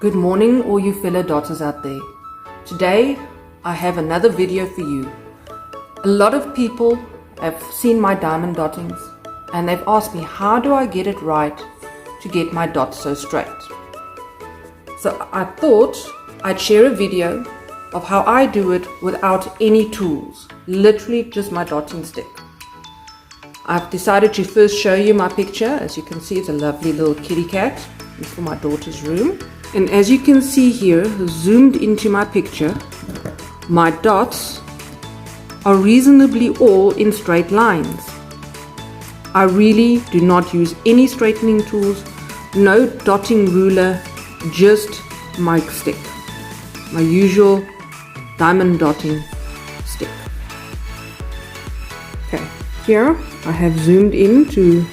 Good morning, all you fellow dotters out there. Today I have another video for you. A lot of people have seen my diamond dottings and they've asked me, how do I get it right to get my dots so straight? So I thought I'd share a video of how I do it without any tools, literally just my dotting stick. I've decided to first show you my picture. As you can see, it's a lovely little kitty cat. It's for my daughter's room. And as you can see here, zoomed into my picture, my dots are reasonably all in straight lines. I really do not use any straightening tools, no dotting ruler, just my stick, my usual diamond dotting stick. Okay, here I have zoomed into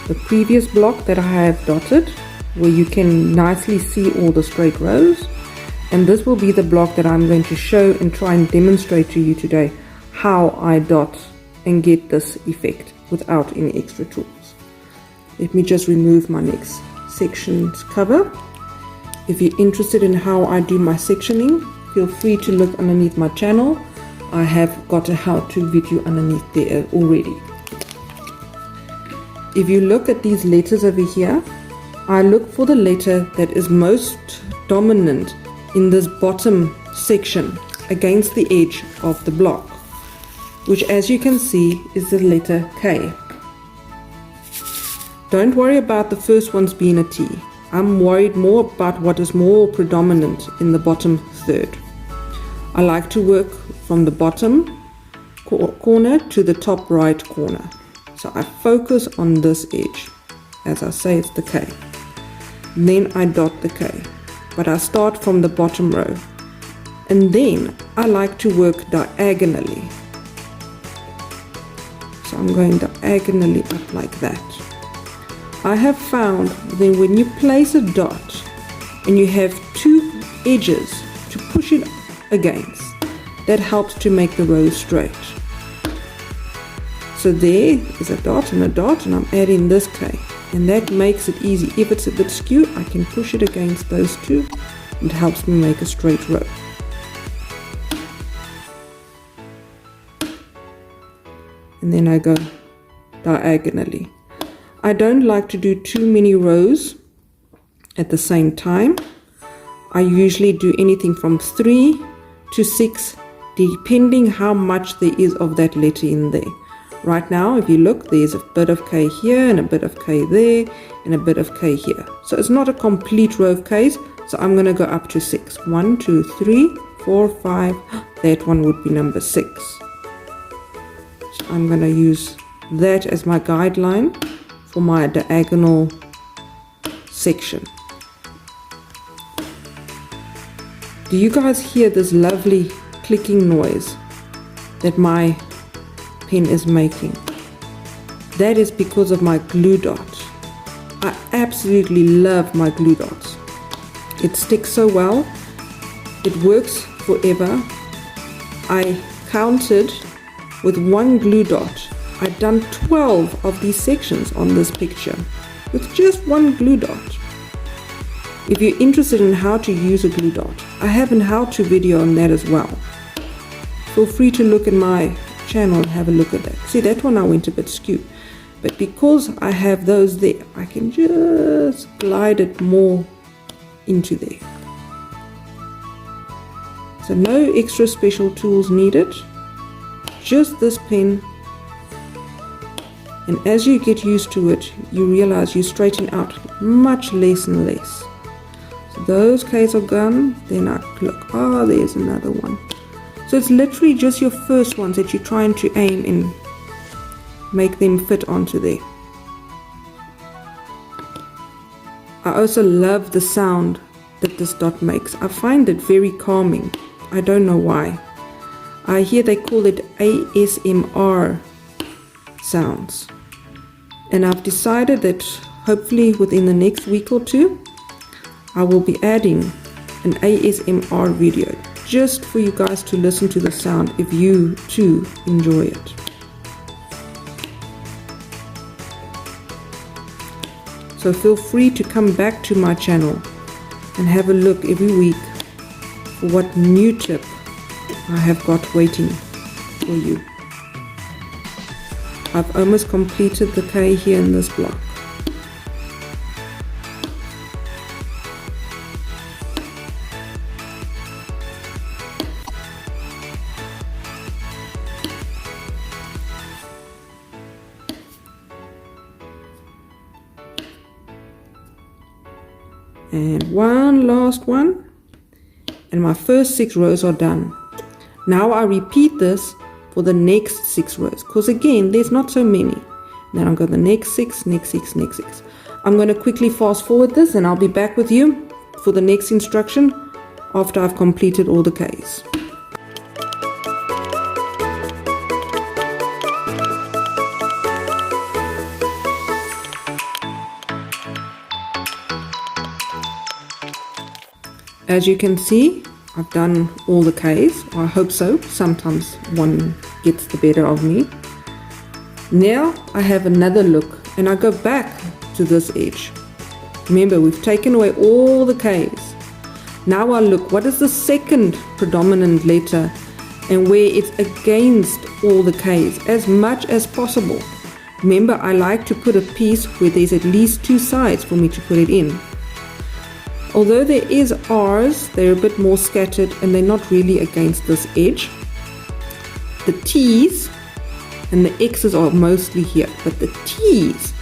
the previous block that I have dotted, where you can nicely see all the straight rows, and this will be the block that I'm going to show and try and demonstrate to you today how I dot and get this effect without any extra tools. Let me just remove my next section's cover. If you're interested in how I do my sectioning, feel free to look underneath my channel. I have got a how-to video underneath there already. If you look at these letters over here, I look for the letter that is most dominant in this bottom section against the edge of the block, which, as you can see, is the letter K. Don't worry about the first ones being a T. I'm worried more about what is more predominant in the bottom third. I like to work from the bottom corner to the top right corner. So I focus on this edge. As I say, it's the K. Then I dot the K, but I start from the bottom row, and then I like to work diagonally. So I'm going diagonally up like that. I have found that when you place a dot and you have two edges to push it against, that helps to make the row straight. So there is a dot, and I'm adding this K. And that makes it easy. If it's a bit skewed, I can push it against those two. It helps me make a straight row. And then I go diagonally. I don't like to do too many rows at the same time. I usually do anything from 3 to 6, depending how much there is of that letter in there. Right now, if you look, there's a bit of K here and a bit of K there and a bit of K here. So it's not a complete row of Ks. So I'm going to go up to 6. 1, 2, 3, 4, 5. That one would be number 6. So I'm going to use that as my guideline for my diagonal section. Do you guys hear this lovely clicking noise that my pen is making? That is because of my glue dot. I absolutely love my glue dots. It sticks so well. It works forever. I counted with one glue dot. I've done 12 of these sections on this picture with just one glue dot. If you're interested in how to use a glue dot, I have a how-to video on that as well. Feel free to look at my channel and have a look at that. See, that one I went a bit skewed, but because I have those there, I can just glide it more into there. So no extra special tools needed, just this pen. And as you get used to it, you realize you straighten out much less and less. So those K's are gone. Then I look, there's another one. So it's literally just your first ones that you're trying to aim and make them fit onto there. I also love the sound that this dot makes. I find it very calming. I don't know why. I hear they call it ASMR sounds. And I've decided that hopefully within the next week or two, I will be adding an ASMR video, just for you guys to listen to the sound if you too enjoy it. So feel free to come back to my channel and have a look every week for what new tip I have got waiting for you. I've almost completed the K here in this block. And one last one, and my first 6 rows are done. Now I repeat this for the next 6 rows, because again there's not so many. Then I'll go the next 6, next 6, next 6. I'm going to quickly fast forward this, and I'll be back with you for the next instruction after I've completed all the K's. As you can see, I've done all the K's, or I hope so. Sometimes one gets the better of me. Now I have another look, and I go back to this edge. Remember, we've taken away all the K's. Now I look, what is the second predominant letter, and where it's against all the K's as much as possible. Remember, I like to put a piece where there's at least 2 sides for me to put it in. Although there is R's, they're a bit more scattered and they're not really against this edge. The T's and the X's are mostly here, but the T's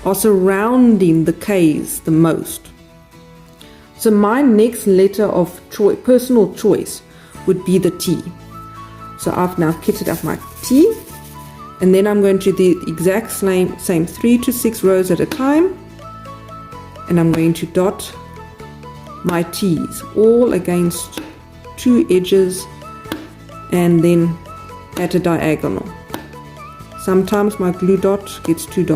are surrounding the K's the most. So my next letter of personal choice would be the T. So I've now kitted up my T, and then I'm going to do the exact same 3 to 6 rows at a time, and I'm going to dot my T's all against 2 edges and then at a diagonal. Sometimes my glue dot gets too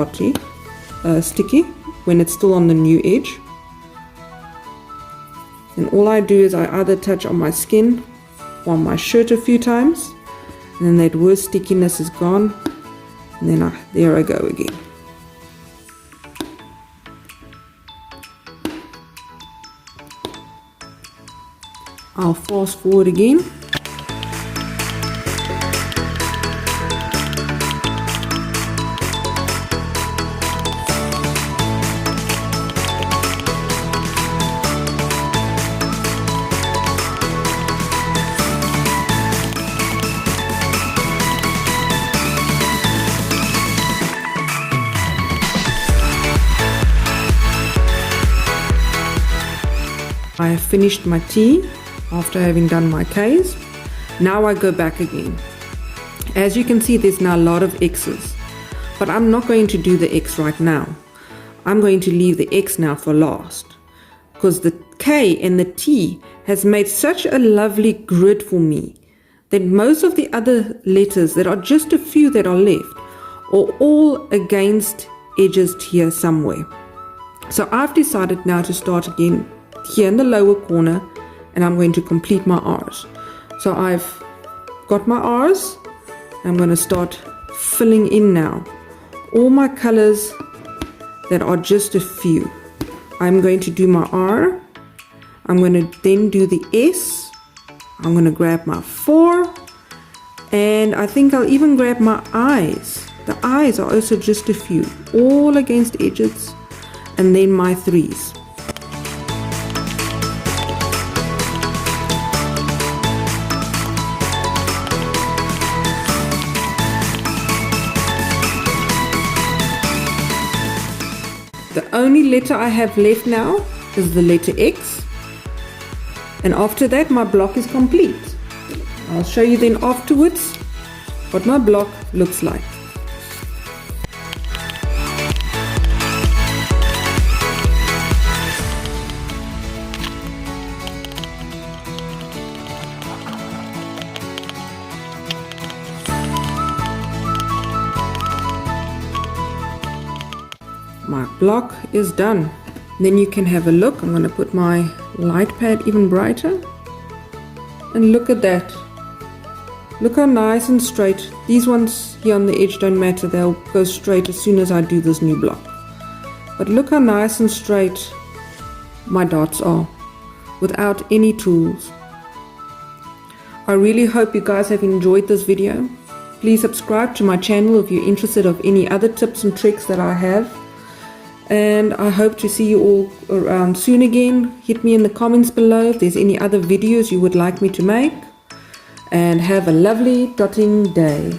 sticky when it's still on the new edge, and all I do is I either touch on my skin or on my shirt a few times, and then that worst stickiness is gone, and then there I go again. I'll fast forward again. I have finished my T after having done my K's. Now I go back again. As you can see, there's now a lot of X's, but I'm not going to do the X right now. I'm going to leave the X now for last, because the K and the T has made such a lovely grid for me that most of the other letters, there are just a few that are left, are all against edges here somewhere. So I've decided now to start again here in the lower corner, and I'm going to complete my R's. So I've got my R's. I'm going to start filling in now all my colors that are just a few. I'm going to do my R. I'm going to then do the S. I'm going to grab my 4, and I think I'll even grab my I's. The I's are also just a few, all against edges, and then my 3's. The only letter I have left now is the letter X, and after that my block is complete. I'll show you then afterwards what my block looks like. My block is done. Then you can have a look. I'm going to put my light pad even brighter, and look at that. Look how nice and straight. These ones here on the edge don't matter, they'll go straight as soon as I do this new block. But look how nice and straight my dots are. without any tools. I really hope you guys have enjoyed this video. Please subscribe to my channel if you're interested of any other tips and tricks that I have. And I hope to see you all around soon again. Hit me in the comments below if there's any other videos you would like me to make. And have a lovely dotting day.